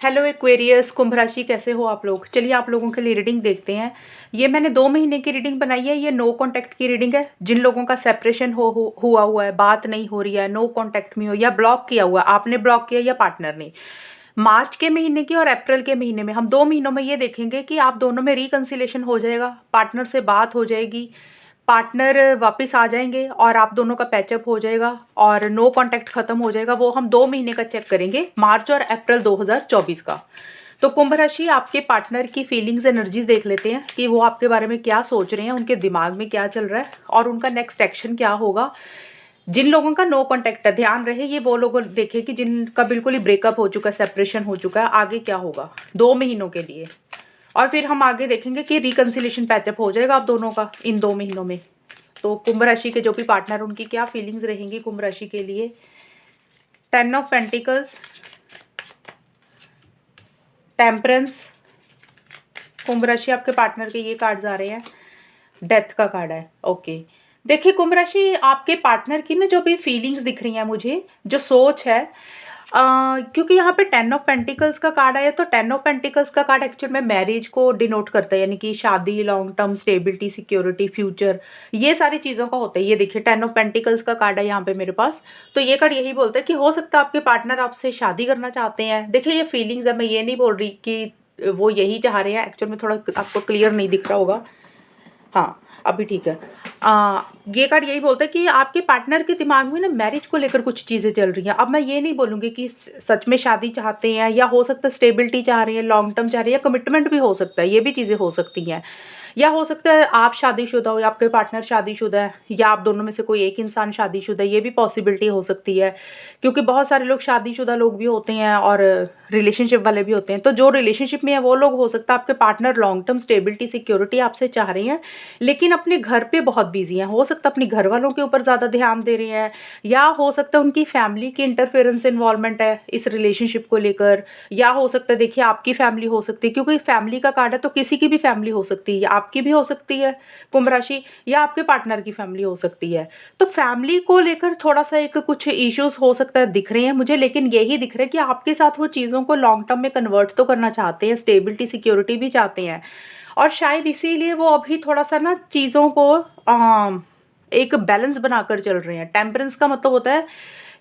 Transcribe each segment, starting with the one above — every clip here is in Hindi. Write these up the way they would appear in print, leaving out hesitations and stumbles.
हेलो एक्वेरियस, कुंभ राशि, कैसे हो आप लोग। चलिए आप लोगों के लिए रीडिंग देखते हैं। ये मैंने 2 महीने की रीडिंग बनाई है। ये नो कांटेक्ट की रीडिंग है। जिन लोगों का सेपरेशन हुआ हुआ है, बात नहीं हो रही है, नो कांटेक्ट में हो या ब्लॉक किया हुआ है, आपने ब्लॉक किया या पार्टनर ने, मार्च के महीने की और अप्रैल के महीने में हम 2 महीनों में ये देखेंगे कि आप दोनों में रिकंसिलेशन हो जाएगा, पार्टनर से बात हो जाएगी, पार्टनर वापस आ जाएंगे और आप दोनों का पैचअप हो जाएगा और नो कांटेक्ट खत्म हो जाएगा। वो हम 2 महीने का चेक करेंगे, मार्च और अप्रैल 2024 का। तो कुंभ राशि, आपके पार्टनर की फीलिंग्स एनर्जीज देख लेते हैं कि वो आपके बारे में क्या सोच रहे हैं, उनके दिमाग में क्या चल रहा है और उनका नेक्स्ट एक्शन क्या होगा। जिन लोगों का नो कांटेक्ट है, ध्यान रहे ये वो लोग देखे कि जिनका बिल्कुल ही ब्रेकअप हो चुका है, सेपरेशन हो चुका है, आगे क्या होगा 2 महीनों के लिए। और फिर हम आगे देखेंगे कि रिकंसिलेशन पैचअप हो जाएगा आप दोनों का इन 2 महीनों में। तो कुंभ राशि के जो भी पार्टनर, उनकी क्या फीलिंग्स रहेंगी कुंभ राशि के लिए। 10 ऑफ पेंटिकल्स, टेम्परेंस, कुंभ राशि आपके पार्टनर के ये कार्ड्स आ रहे हैं। डेथ का कार्ड है, ओके। देखिए कुंभ राशि, आपके पार्टनर की ना जो भी फीलिंग्स दिख रही हैं मुझे, जो सोच है, क्योंकि यहाँ पे 10 ऑफ पेंटिकल्स का कार्ड आया, तो 10 ऑफ पेंटिकल्स का कार्ड एक्चुअल में मैरिज को डिनोट करता है, यानी कि शादी, long term stability, security, future, ये सारी चीज़ों का होता है। ये देखिए 10 ऑफ पेंटिकल्स का कार्ड है यहाँ पे मेरे पास। तो ये कार्ड यही बोलता है कि हो सकता है आपके पार्टनर आपसे शादी करना चाहते हैं। देखिए ये फीलिंग्स है, मैं ये नहीं बोल रही कि वो यही चाह रहे हैं। एक्चुअल में थोड़ा आपको क्लियर नहीं दिख रहा होगा, हाँ अभी ठीक है। ये कार्ड यही बोलता है कि आपके पार्टनर के दिमाग में ना मैरिज को लेकर कुछ चीज़ें चल रही हैं। अब मैं ये नहीं बोलूँगी कि सच में शादी चाहते हैं, या हो सकता है स्टेबिलिटी चाह रहे हैं, लॉन्ग टर्म चाह रहे हैं, या कमिटमेंट भी हो सकता है, ये भी चीज़ें हो सकती हैं। या हो सकता है आप शादीशुदा हो या आपके पार्टनर शादीशुदा है, या आप दोनों में से कोई एक इंसान शादीशुदा है, ये भी पॉसिबिलिटी हो सकती है। क्योंकि बहुत सारे लोग शादीशुदा लोग भी होते हैं और रिलेशनशिप वाले भी होते हैं। तो जो रिलेशनशिप में है वो लोग, हो सकता है आपके partner long term stability, security आपसे चाह रहे हैं, लेकिन अपने घर पे बहुत बिजी हैं। हो सकता है अपने घर वालों के ऊपर ज़्यादा ध्यान दे रहे हैं, या हो सकता है उनकी फैमिली की इंटरफेरेंस इन्वॉल्वमेंट है इस रिलेशनशिप को लेकर, या हो सकता है देखिए आपकी फैमिली हो सकती है, क्योंकि फैमिली का कार्ड है तो किसी की भी फैमिली हो सकती है, या आपकी भी हो सकती है कुंभ राशि, या आपके पार्टनर की फैमिली हो सकती है। तो फैमिली को लेकर थोड़ा सा एक कुछ इश्यूज हो सकता है दिख रहे हैं मुझे, लेकिन यही दिख रहा है कि आपके साथ वो चीज़ों को लॉन्ग टर्म में कन्वर्ट तो करना चाहते हैं, स्टेबिलिटी सिक्योरिटी भी चाहते हैं। और शायद इसीलिए वो अभी थोड़ा सा ना चीज़ों को एक बैलेंस बनाकर चल रहे हैं। टेम्परेंस का मतलब होता है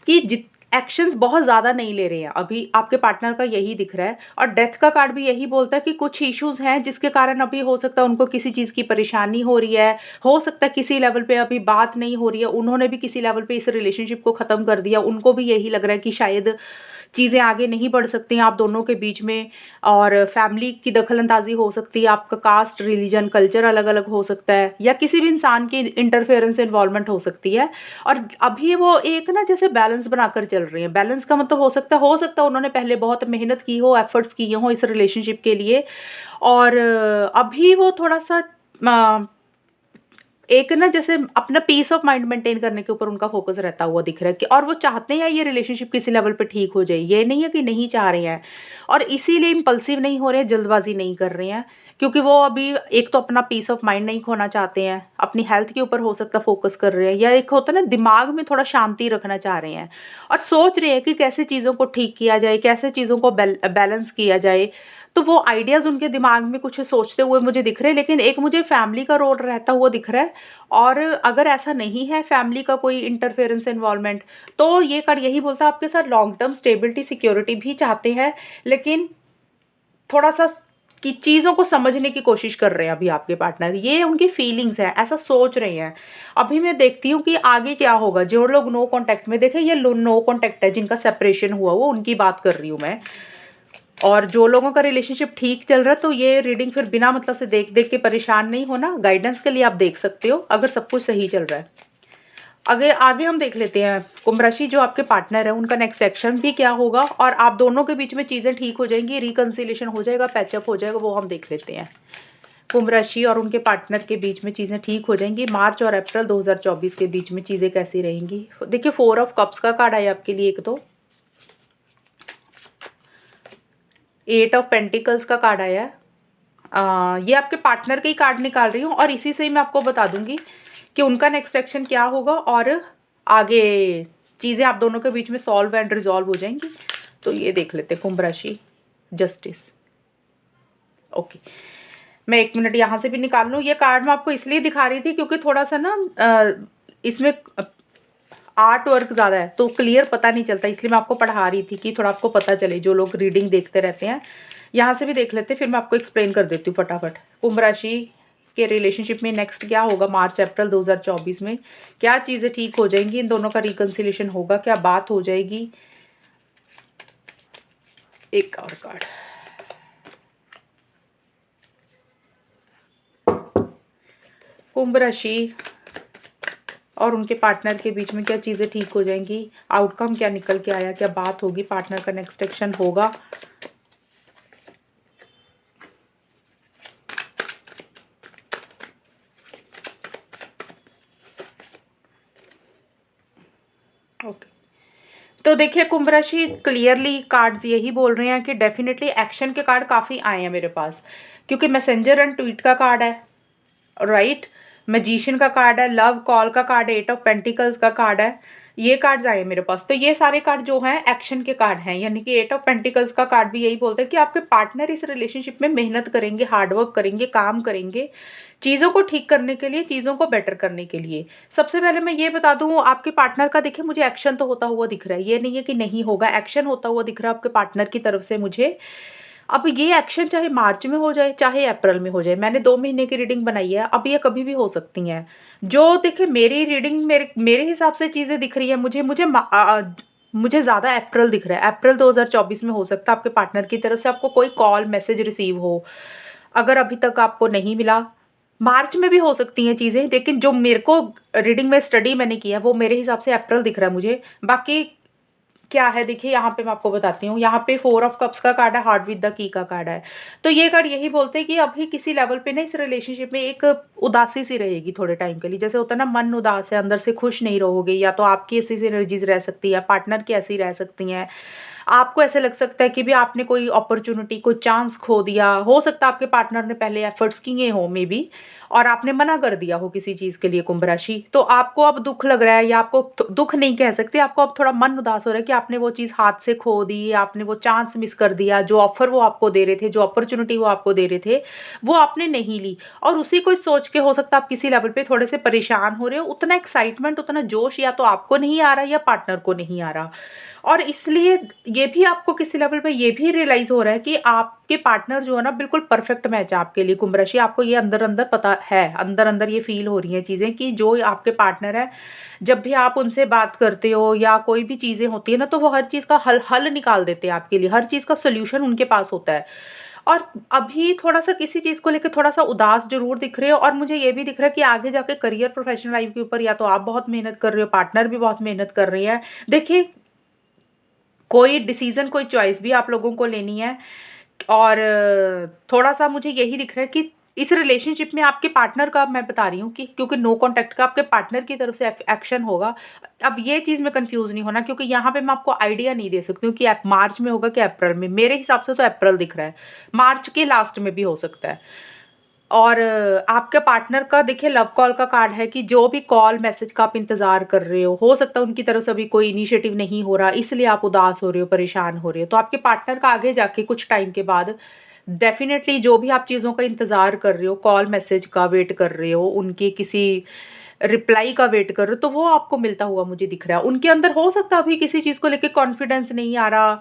कि जित एक्शंस बहुत ज़्यादा नहीं ले रहे हैं अभी, आपके पार्टनर का यही दिख रहा है। और डेथ का कार्ड भी यही बोलता है कि कुछ इश्यूज हैं जिसके कारण अभी हो सकता है उनको किसी चीज़ की परेशानी हो रही है, हो सकता है किसी लेवल पे अभी बात नहीं हो रही है, उन्होंने भी किसी लेवल पे इस रिलेशनशिप को ख़त्म कर दिया, उनको भी यही लग रहा है कि शायद चीज़ें आगे नहीं बढ़ सकती हैं आप दोनों के बीच में। और फैमिली की दखलंदाजी हो सकती है, आपका कास्ट, रिलीजन, कल्चर अलग अलग हो सकता है, या किसी भी इंसान की इंटरफेरेंस इन्वॉल्वमेंट हो सकती है। और अभी वो एक ना जैसे बैलेंस बनाकर चल रही हैं। बैलेंस का मतलब हो सकता है उन्होंने पहले बहुत मेहनत की हो, एफर्ट्स किए हों इस रिलेशनशिप के लिए, और अभी वो थोड़ा सा एक ना जैसे अपना पीस ऑफ माइंड मेंटेन करने के ऊपर उनका फोकस रहता हुआ दिख रहा है, कि और वो चाहते हैं ये रिलेशनशिप किसी लेवल पे ठीक हो जाए, ये नहीं है कि नहीं चाह रहे हैं। और इसीलिए इम्पल्सिव नहीं हो रहे हैं, जल्दबाजी नहीं कर रहे हैं, क्योंकि वो अभी एक तो अपना पीस ऑफ माइंड नहीं खोना चाहते हैं, अपनी हेल्थ के ऊपर हो सकता फोकस कर रहे हैं, या एक होता है ना दिमाग में थोड़ा शांति रखना चाह रहे हैं, और सोच रहे हैं कि कैसे चीज़ों को ठीक किया जाए, कैसे चीज़ों को बैलेंस किया जाए। तो वो आइडियाज़ उनके दिमाग में कुछ सोचते हुए मुझे दिख रहे हैं, लेकिन एक मुझे फैमिली का रोल रहता हुआ दिख रहा है। और अगर ऐसा नहीं है फैमिली का कोई इंटरफेरेंस इन्वॉल्वमेंट, तो ये कार्ड यही बोलता है आपके साथ लॉन्ग टर्म स्टेबिलिटी सिक्योरिटी भी चाहते हैं, लेकिन थोड़ा सा कि चीज़ों को समझने की कोशिश कर रहे हैं अभी आपके पार्टनर, ये उनकी फीलिंग्स है, ऐसा सोच रहे हैं। अभी मैं देखती हूँ कि आगे क्या होगा। जो लोग नो कांटेक्ट में, देखे ये नो कांटेक्ट है, जिनका सेपरेशन हुआ वो उनकी बात कर रही हूँ मैं। और जो लोगों का रिलेशनशिप ठीक चल रहा है, तो ये रीडिंग फिर बिना मतलब से देख देख के परेशान नहीं होना, गाइडेंस के लिए आप देख सकते हो अगर सब कुछ सही चल रहा है। आगे आगे हम देख लेते हैं कुंभ राशि, जो आपके पार्टनर है उनका नेक्स्ट एक्शन भी क्या होगा, और आप दोनों के बीच में चीज़ें ठीक हो जाएंगी, रिकंसिलेशन हो जाएगा, पैचअप हो जाएगा, वो हम देख लेते हैं। कुंभ राशि और उनके पार्टनर के बीच में चीज़ें ठीक हो जाएंगी, मार्च और अप्रैल 2024 के बीच में चीज़ें कैसी रहेंगी। देखिए 4 ऑफ कप्स का कार्ड आया आपके लिए, एक तो 8 ऑफ पेंटिकल्स का कार्ड आया है। ये आपके पार्टनर के ही कार्ड निकाल रही हूँ, और इसी से ही मैं आपको बता दूंगी कि उनका नेक्स्ट एक्शन क्या होगा, और आगे चीज़ें आप दोनों के बीच में सॉल्व एंड रिजॉल्व हो जाएंगी। तो ये देख लेते हैं कुंभ राशि। जस्टिस। ओके, मैं 1 मिनट यहाँ से भी निकाल लूँ। ये कार्ड मैं आपको इसलिए दिखा रही थी क्योंकि थोड़ा सा ना इसमें आर्ट वर्क ज़्यादा है तो क्लियर पता नहीं चलता, इसलिए मैं आपको पढ़ा रही थी कि थोड़ा आपको पता चले, जो लोग रीडिंग देखते रहते हैं। यहाँ से भी देख लेते हैं, फिर मैं आपको एक्सप्लेन कर देती हूँ फटाफट। कुंभ राशि के रिलेशनशिप में नेक्स्ट क्या होगा मार्च अप्रैल 2024 में, क्या चीज़ें ठीक हो जाएंगी, इन दोनों का रिकन्सिलेशन होगा, क्या बात हो जाएगी। एक और कार्ड, कुंभ राशि और उनके पार्टनर के बीच में क्या चीज़ें ठीक हो जाएंगी, आउटकम क्या निकल के आया, क्या बात होगी, पार्टनर का नेक्स्ट एक्शन होगा। ओके, तो देखिए कुंभ राशि क्लियरली कार्ड्स यही बोल रहे हैं कि डेफिनेटली एक्शन के कार्ड काफ़ी आए हैं मेरे पास, क्योंकि मैसेंजर एंड ट्वीट का कार्ड है, राइट, मैजिशियन का कार्ड है, लव कॉल का कार्ड है, 8 ऑफ पेंटिकल्स का कार्ड है, ये कार्ड्स आए मेरे पास। तो ये सारे कार्ड जो हैं एक्शन के कार्ड हैं, यानी कि 8 ऑफ पेंटिकल्स का कार्ड भी यही बोलते हैं कि आपके पार्टनर इस रिलेशनशिप में मेहनत करेंगे, हार्डवर्क करेंगे, काम करेंगे चीज़ों को ठीक करने के लिए, चीज़ों को बेटर करने के लिए। सबसे पहले मैं ये बता दूँ, आपके पार्टनर का देखिए मुझे एक्शन तो होता हुआ दिख रहा है, ये नहीं है कि नहीं होगा, एक्शन होता हुआ दिख रहा है आपके पार्टनर की तरफ से मुझे। अब ये एक्शन चाहे मार्च में हो जाए चाहे अप्रैल में हो जाए, मैंने 2 महीने की रीडिंग बनाई है, अब ये कभी भी हो सकती हैं। जो देखिए मेरी रीडिंग मेरे मेरे हिसाब से चीज़ें दिख रही है मुझे ज़्यादा अप्रैल दिख रहा है, अप्रैल 2024 में हो सकता है आपके पार्टनर की तरफ से आपको कोई कॉल मैसेज रिसीव हो। अगर अभी तक आपको नहीं मिला, मार्च में भी हो सकती हैं चीज़ें, लेकिन जो मेरे को रीडिंग में स्टडी मैंने किया है वो मेरे हिसाब से अप्रैल दिख रहा है मुझे। बाकी क्या है देखिए, यहाँ पे मैं आपको बताती हूँ, यहाँ पे 4 ऑफ कप्स का कार्ड है, हार्ट विद द की का कार्ड है। तो ये कार्ड यही बोलते हैं कि अभी किसी लेवल पे ना इस रिलेशनशिप में एक उदासी सी रहेगी थोड़े टाइम के लिए, जैसे होता है ना मन उदास है, अंदर से खुश नहीं रहोगे, या तो आपकी ऐसी सी एनर्जीज रह सकती है, पार्टनर की ऐसी रह सकती हैं। आपको ऐसे लग सकता है कि भी आपने कोई अपॉर्चुनिटी, कोई चांस खो दिया, हो सकता है आपके पार्टनर ने पहले एफर्ट्स किए हो मे बी, और आपने मना कर दिया हो किसी चीज़ के लिए कुंभ राशि, तो आपको अब दुख लग रहा है, या आपको दुख नहीं कह सकते, आपको अब थोड़ा मन उदास हो रहा है कि आपने वो चीज़ हाथ से खो दी, आपने वो चांस मिस कर दिया, जो ऑफर वो आपको दे रहे थे, जो अपॉर्चुनिटी वो आपको दे रहे थे, वो आपने नहीं ली। और उसी को सोच के हो सकता है आप किसी लेवल पे थोड़े से परेशान हो रहे हो, उतना एक्साइटमेंट, उतना जोश या तो आपको नहीं आ रहा या पार्टनर को नहीं आ रहा। और इसलिए ये भी आपको किसी लेवल पे ये भी रियलाइज़ हो रहा है कि आपके पार्टनर जो है ना बिल्कुल परफेक्ट मैच है आपके लिए कुंभ राशि। आपको ये अंदर-अंदर पता है, अंदर-अंदर ये फ़ील हो रही हैं चीज़ें कि जो आपके पार्टनर है, जब भी आप उनसे बात करते हो या कोई भी चीज़ें होती है ना, तो वो हर चीज़ का हल निकाल देते हैं आपके लिए, हर चीज़ का सॉल्यूशन उनके पास होता है। और अभी थोड़ा-सा किसी चीज़ को लेके थोड़ा-सा उदास ज़रूर दिख रहे हो, और मुझे ये भी दिख रहा है कि आगे जाके करियर, प्रोफेशनल लाइफ़ के ऊपर या तो आप बहुत मेहनत कर रहे हो, पार्टनर भी बहुत मेहनत कर रही है। देखिए, कोई डिसीज़न, कोई चॉइस भी आप लोगों को लेनी है, और थोड़ा-सा मुझे यही दिख रहा है कि इस रिलेशनशिप में आपके पार्टनर का मैं बता रही हूँ कि क्योंकि नो कॉन्टैक्ट का आपके पार्टनर की तरफ से एक्शन होगा। अब ये चीज़ में कन्फ्यूज़ नहीं होना, क्योंकि यहाँ पे मैं आपको आइडिया नहीं दे सकती हूँ कि मार्च में होगा कि अप्रैल में। मेरे हिसाब से तो अप्रैल दिख रहा है, मार्च के लास्ट में भी हो सकता है। और आपके पार्टनर का देखिए लव कॉल का कार्ड है कि जो भी कॉल मैसेज का आप इंतज़ार कर रहे हो सकता है उनकी तरफ से अभी कोई इनिशिएटिव नहीं हो रहा, इसलिए आप उदास हो रहे हो, परेशान हो रहे हो। तो आपके पार्टनर का आगे जाके कुछ टाइम के बाद डेफ़िनेटली जो भी आप चीज़ों का इंतज़ार कर रहे हो, कॉल मैसेज का वेट कर रहे हो, उनके किसी रिप्लाई का वेट कर रहे हो, तो वो आपको मिलता हुआ मुझे दिख रहा है। उनके अंदर हो सकता है अभी किसी चीज़ को लेके कॉन्फिडेंस नहीं आ रहा,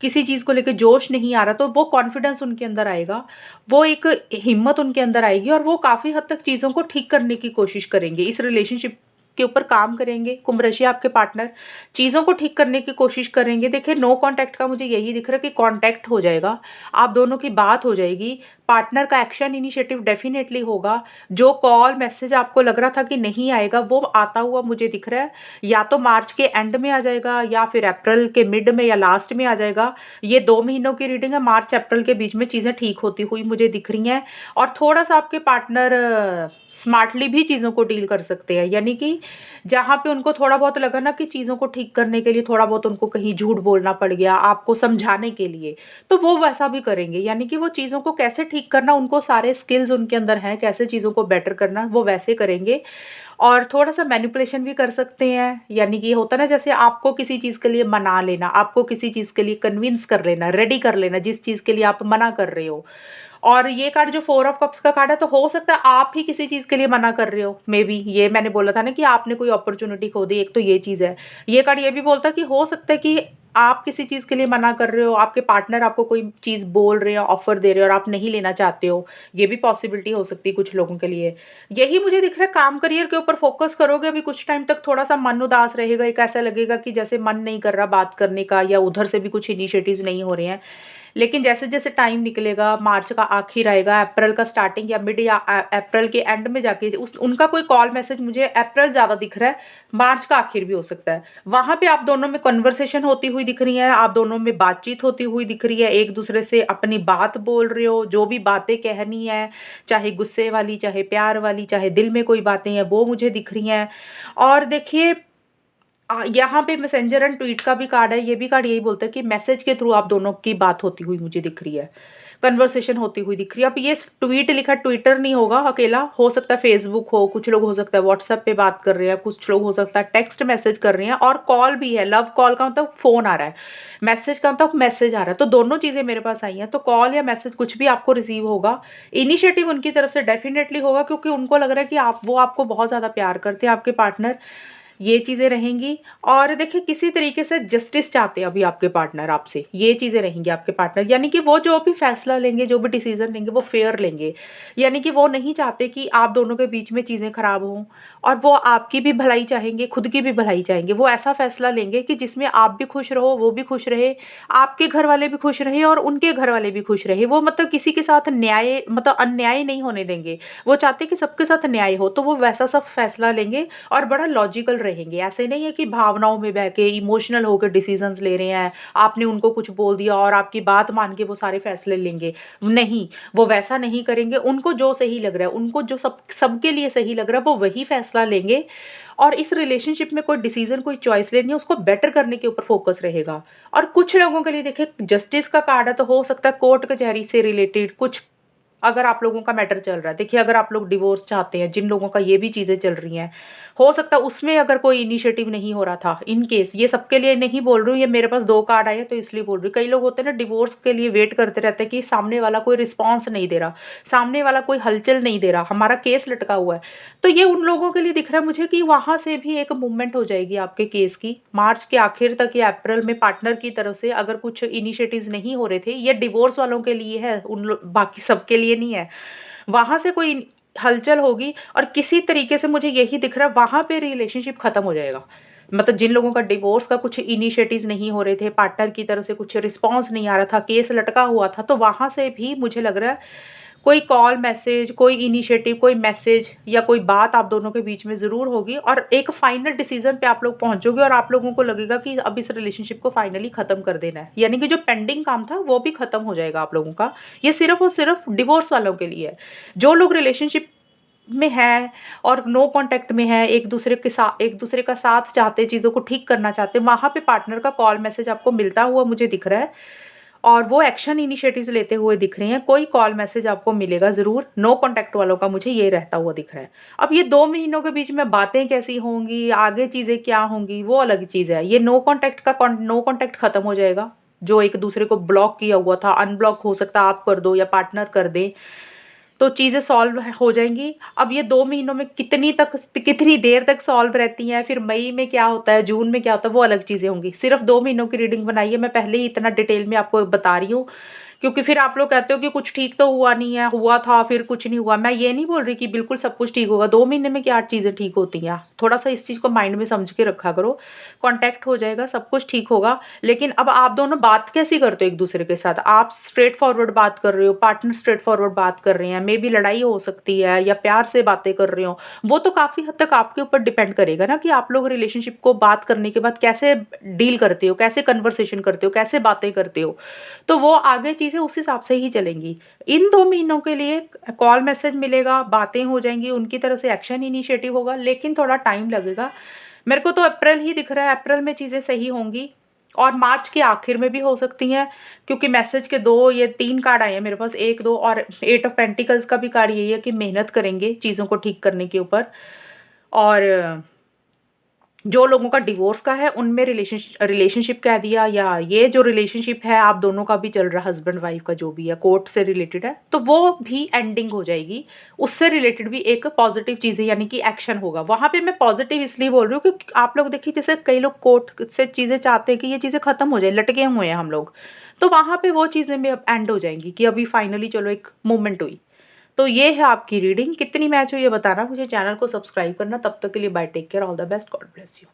किसी चीज़ को लेके जोश नहीं आ रहा, तो वो कॉन्फिडेंस उनके अंदर आएगा, वो एक हिम्मत उनके अंदर आएगी, और वो काफ़ी हद तक चीज़ों को ठीक करने की कोशिश करेंगे। इस रिलेशनशिप के ऊपर काम करेंगे कुंभ राशि आपके पार्टनर, चीज़ों को ठीक करने की कोशिश करेंगे। देखिए नो कॉन्टैक्ट का मुझे यही दिख रहा है कि कॉन्टैक्ट हो जाएगा, आप दोनों की बात हो जाएगी, पार्टनर का एक्शन इनिशिएटिव डेफ़िनेटली होगा। जो कॉल मैसेज आपको लग रहा था कि नहीं आएगा, वो आता हुआ मुझे दिख रहा है, या तो मार्च के एंड में आ जाएगा या फिर अप्रैल के मिड में या लास्ट में आ जाएगा। ये 2 महीनों की रीडिंग है, मार्च अप्रैल के बीच में चीज़ें ठीक होती हुई मुझे दिख रही हैं। और थोड़ा-सा आपके पार्टनर स्मार्टली भी चीज़ों को डील कर सकते हैं, यानी कि जहाँ पे उनको थोड़ा बहुत लगा ना कि चीज़ों को ठीक करने के लिए थोड़ा बहुत उनको कहीं झूठ बोलना पड़ गया आपको समझाने के लिए, तो वो वैसा भी करेंगे। यानी कि वो चीज़ों को कैसे ठीक करना, उनको सारे स्किल्स उनके अंदर हैं, कैसे चीज़ों को बेटर करना, वो वैसे करेंगे। और थोड़ा-सा मैनिपुलेशन भी कर सकते हैं, यानी कि ये होता है ना जैसे आपको किसी चीज़ के लिए मना लेना, आपको किसी चीज़ के लिए कन्विंस कर लेना, रेडी कर लेना जिस चीज़ के लिए आप मना कर रहे हो। और ये कार्ड जो 4 ऑफ कप्स का कार्ड है, तो हो सकता है आप ही किसी चीज़ के लिए मना कर रहे हो, मे बी ये मैंने बोला था ना कि आपने कोई अपॉर्च्युनिटी खो दी, एक तो ये चीज़ है। ये कार्ड ये भी बोलता है कि हो सकता है कि आप किसी चीज़ के लिए मना कर रहे हो, आपके पार्टनर आपको कोई चीज़ बोल रहे हो, ऑफ़र दे रहे हो और आप नहीं लेना चाहते हो, ये भी पॉसिबिलिटी हो सकती है कुछ लोगों के लिए। यही मुझे दिख रहा है, काम करियर के ऊपर फ़ोकस करोगे अभी कुछ टाइम तक, थोड़ा-सा मन उदास रहेगा, एक ऐसा लगेगा कि जैसे मन नहीं कर रहा बात करने का या उधर से भी कुछ इनिशिएटिव्स नहीं हो रहे हैं। लेकिन जैसे-जैसे टाइम निकलेगा, मार्च का आखिर आएगा, अप्रैल का स्टार्टिंग या मिड या अप्रैल के एंड में जाके उस उनका कोई कॉल मैसेज मुझे अप्रैल ज़्यादा दिख रहा है, मार्च का आखिर भी हो सकता है। वहाँ पे आप दोनों में कन्वर्सेशन होती हुई दिख रही है, आप दोनों में बातचीत होती हुई दिख रही है, एक-दूसरे से अपनी बात बोल रहे हो, जो भी बातें कहनी है, चाहे गुस्से वाली, चाहे प्यार वाली, चाहे दिल में कोई बातें हैं, वो मुझे दिख रही हैं। और देखिए यहाँ पे मैसेंजर एंड ट्वीट का भी कार्ड है, ये भी कार्ड यही बोलता है कि मैसेज के थ्रू आप दोनों की बात होती हुई मुझे दिख रही है, कन्वर्सेशन होती हुई दिख रही है। अब ये ट्वीट लिखा ट्विटर नहीं होगा अकेला, हो सकता है फेसबुक हो, कुछ लोग हो सकता है व्हाट्सएप पे बात कर रहे हैं, कुछ लोग हो सकता है टेक्स्ट मैसेज कर रहे हैं और कॉल भी है। लव कॉल का मतलब फ़ोन आ रहा है, मैसेज का मतलब मैसेज आ रहा है, तो दोनों चीज़ें मेरे पास आई हैं। तो कॉल या मैसेज कुछ भी आपको रिसीव होगा, इनिशिएटिव उनकी तरफ से डेफ़िनेटली होगा क्योंकि उनको लग रहा है कि वो आपको बहुत ज़्यादा प्यार करते हैं, आपके पार्टनर। ये चीज़ें रहेंगी। और देखिए किसी तरीके से जस्टिस चाहते हैं अभी आपके पार्टनर आपसे, ये चीज़ें रहेंगी आपके पार्टनर, यानी कि वो जो भी फैसला लेंगे, जो भी डिसीज़न लेंगे वो फेयर लेंगे। यानी कि वो नहीं चाहते कि आप दोनों के बीच में चीज़ें खराब हों और वो आपकी भी भलाई चाहेंगे, खुद की भी भलाई चाहेंगे। वो ऐसा फैसला लेंगे कि जिसमें आप भी खुश रहो, वो भी खुश रहे, आपके घर वाले भी खुश रहे और उनके घर वाले भी खुश रहे। वो मतलब किसी के साथ न्याय मतलब अन्याय नहीं होने देंगे। वो चाहते हैं कि सबके साथ न्याय हो, तो वो वैसा सब फैसला लेंगे और बड़ा लॉजिकल रहेंगे। ऐसे नहीं है कि भावनाओं में बह के इमोशनल होकर डिसीजंस ले रहे हैं, आपने उनको कुछ बोल दिया और आपकी बात मान के वो सारे फैसले लेंगे। नहीं, वो वैसा नहीं करेंगे। उनको जो सही लग रहा है, उनको जो सबके लिए सही लग रहा है, वो वही फैसला लेंगे। और इस रिलेशनशिप में कोई डिसीजन, कोई चॉइस लेनी है, उसको बेटर करने के ऊपर फोकस रहेगा। और कुछ लोगों के लिए देखिए जस्टिस का कार्ड है, तो हो सकता है कोर्ट कचहरी से रिलेटेड कुछ अगर आप लोगों का मैटर चल रहा है। देखिए अगर आप लोग डिवोर्स चाहते हैं, जिन लोगों का ये भी चीज़ें चल रही हैं, हो सकता है उसमें अगर कोई इनिशिएटिव नहीं हो रहा था, इन केस, ये सबके लिए नहीं बोल रही हूँ, ये मेरे पास 2 कार्ड आए हैं तो इसलिए बोल रही हूँ। कई लोग होते हैं ना डिवोर्स के लिए वेट करते रहते हैं कि सामने वाला कोई रिस्पॉन्स नहीं दे रहा, सामने वाला कोई हलचल नहीं दे रहा, हमारा केस लटका हुआ है। तो ये उन लोगों के लिए दिख रहा है मुझे कि वहाँ से भी एक मूवमेंट हो जाएगी आपके केस की। मार्च के आखिर तक या अप्रैल में पार्टनर की तरफ से अगर कुछ इनिशिएटिव्स नहीं हो रहे थे, ये डिवोर्स वालों के लिए है, बाकी सबके लिए नहीं है। वहाँ से कोई हलचल होगी और किसी तरीके से मुझे यही दिख रहा है वहाँ पे रिलेशनशिप खत्म हो जाएगा। मतलब जिन लोगों का डिवोर्स का कुछ इनिशिएटिव्स नहीं हो रहे थे, पार्टनर की तरफ से कुछ रिस्पॉन्स नहीं आ रहा था, केस लटका हुआ था, तो वहाँ से भी मुझे लग रहा है कोई कॉल, मैसेज, कोई इनिशिएटिव, कोई मैसेज या कोई बात आप दोनों के बीच में ज़रूर होगी और एक फाइनल डिसीज़न पे आप लोग पहुँचोगे और आप लोगों को लगेगा कि अब इस रिलेशनशिप को फाइनली ख़त्म कर देना है। यानी कि जो पेंडिंग काम था वो भी ख़त्म हो जाएगा आप लोगों का। ये सिर्फ़ और सिर्फ़ डिवोर्स वालों के लिए है। जो लोग रिलेशनशिप में हैं और नो कॉन्टैक्ट में हैं, एक दूसरे का साथ चाहते हैं, चीज़ों को ठीक करना चाहते हैं, वहाँ पे पार्टनर का कॉल, मैसेज आपको मिलता हुआ मुझे दिख रहा है। और वो एक्शन इनिशिएटिव्स लेते हुए दिख रहे हैं। कोई कॉल मैसेज आपको मिलेगा ज़रूर, नो कॉन्टैक्ट वालों का मुझे ये रहता हुआ दिख रहा है। अब ये 2 महीनों के बीच में बातें कैसी होंगी, आगे चीज़ें क्या होंगी, वो अलग चीज़ है। ये नो कॉन्टैक्ट खत्म हो जाएगा। जो एक दूसरे को ब्लॉक किया हुआ था, अनब्लॉक हो सकता है आप कर दो या पार्टनर कर दे, तो चीज़ें सॉल्व हो जाएँगी। अब ये 2 महीनों में कितनी देर तक सॉल्व रहती हैं, फिर मई में क्या होता है, जून में क्या होता है, वो अलग चीज़ें होंगी। सिर्फ़ 2 महीनों की रीडिंग बनाई है, मैं पहले ही इतना डिटेल में आपको बता रही हूँ, क्योंकि फिर आप लोग कहते हो कि कुछ ठीक तो हुआ नहीं है, हुआ था फिर कुछ नहीं हुआ। मैं ये नहीं बोल रही कि बिल्कुल सब कुछ ठीक होगा, 2 महीने में क्या चीज़ें ठीक होती हैं। थोड़ा-सा इस चीज़ को माइंड में समझ के रखा करो। कॉन्टैक्ट हो जाएगा, सब कुछ ठीक होगा, लेकिन अब आप दोनों बात कैसी करते हो एक-दूसरे के साथ? आप स्ट्रेट फॉरवर्ड बात कर रहे हो, पार्टनर स्ट्रेट फॉरवर्ड बात कर रहे हैं, मेबी लड़ाई हो सकती है या प्यार से बातें कर रहे हो। वो तो काफ़ी हद तक आपके ऊपर डिपेंड करेगा ना कि आप लोग रिलेशनशिप को बात करने के बाद कैसे डील करते हो, कैसे कन्वर्सेशन करते हो, कैसे बातें करते हो। तो वो आगे चीज़ें चीज़ें उस हिसाब से ही चलेंगी। इन 2 महीनों के लिए कॉल मैसेज मिलेगा, बातें हो जाएँगी, उनकी तरफ से एक्शन इनिशिएटिव होगा, लेकिन थोड़ा टाइम लगेगा। मेरे को तो अप्रैल ही दिख रहा है, अप्रैल में चीज़ें सही होंगी और मार्च के आखिर में भी हो सकती हैं, क्योंकि मैसेज के 2 ये 3 कार्ड आए हैं मेरे पास, 1, 2 और 8 ऑफ पेंटिकल्स का भी कार्ड यही है कि मेहनत करेंगे चीज़ों को ठीक करने के ऊपर। और जो लोगों का डिवोर्स का है उनमें रिलेशनशिप कह दिया, या ये जो रिलेशनशिप है आप दोनों का भी चल रहा है, हस्बैंड वाइफ का जो भी है, कोर्ट से रिलेटेड है, तो वो भी एंडिंग हो जाएगी। उससे रिलेटेड भी एक पॉजिटिव चीज़ें यानी कि एक्शन होगा। वहाँ पे मैं पॉजिटिव इसलिए बोल रही हूँ क्योंकि आप लोग देखिए, जैसे कई लोग कोर्ट से चीज़ें चाहते हैं कि ये चीज़ें खत्म हो जाए, लटके हुए हैं हम लोग, तो वहाँ पे वो चीज़ें भी अब एंड हो जाएंगी कि अभी फाइनली चलो एक मूवमेंट हुई। तो ये है आपकी रीडिंग, कितनी मैच हुई ये बताना मुझे, चैनल को सब्सक्राइब करना। तब तक के लिए bye, take care, all the best, God bless you.